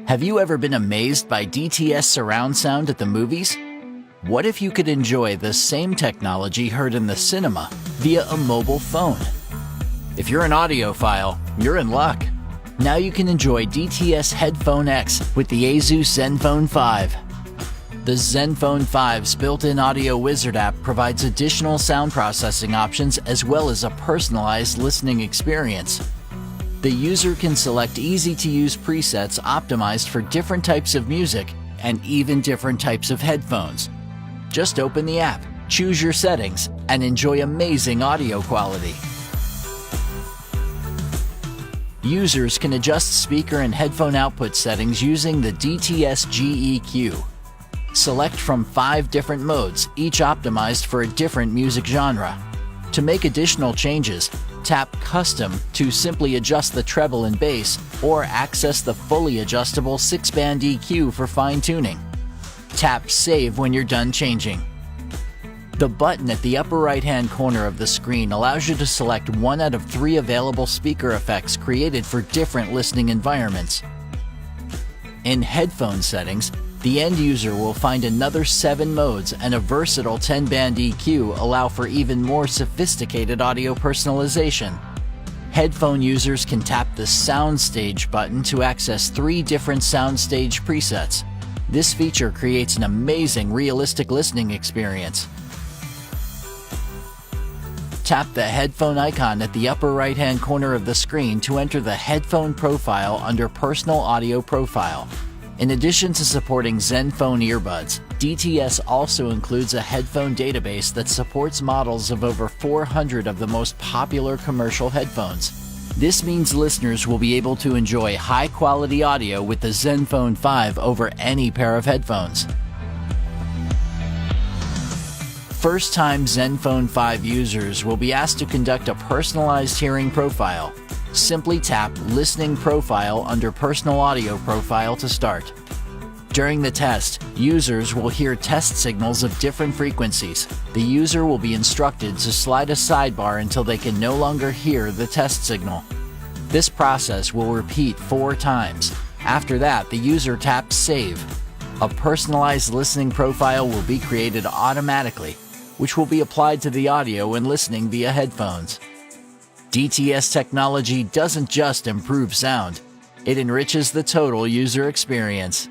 Have you ever been amazed by DTS surround sound at the movies? What if you could enjoy the same technology heard in the cinema via a mobile phone? If you're an audiophile, you're in luck. Now you can enjoy DTS Headphone X with the ASUS ZenFone 5. The ZenFone 5's built-in Audio Wizard app provides additional sound processing options as well as a personalized listening experience. The user can select easy-to-use presets optimized for different types of music and even different types of headphones. Just open the app, choose your settings, and enjoy amazing audio quality. Users can adjust speaker and headphone output settings using the dts-x. Select from 5 different modes, each optimized for a different music genre. To make additional changes, tap Custom to simply adjust the treble and bass, or access the fully adjustable 6-band EQ for fine-tuning. Tap Save when you're done changing. The button at the upper right-hand corner of the screen allows you to select 1 out of 3 available speaker effects created for different listening environments. In headphone settings, the end user will find another 7 modes and a versatile 10-band EQ allow for even more sophisticated audio personalization. Headphone users can tap the Soundstage button to access 3 different Soundstage presets. This feature creates an amazing realistic listening experience. Tap the headphone icon at the upper right-hand corner of the screen to enter the headphone profile under Personal Audio Profile. In addition to supporting ZenFone earbuds, DTS also includes a headphone database that supports models of over 400 of the most popular commercial headphones. This means listeners will be able to enjoy high-quality audio with the ZenFone 5 over any pair of headphones. First-time ZenFone 5 users will be asked to conduct a personalized hearing profile. Simply tap Listening Profile under Personal Audio Profile to start. During the test, users will hear test signals of different frequencies. The user will be instructed to slide a sidebar until they can no longer hear the test signal. This process will repeat 4 times. After that, the user taps Save. A personalized listening profile will be created automatically, which will be applied to the audio when listening via headphones. DTS technology doesn't just improve sound, it enriches the total user experience.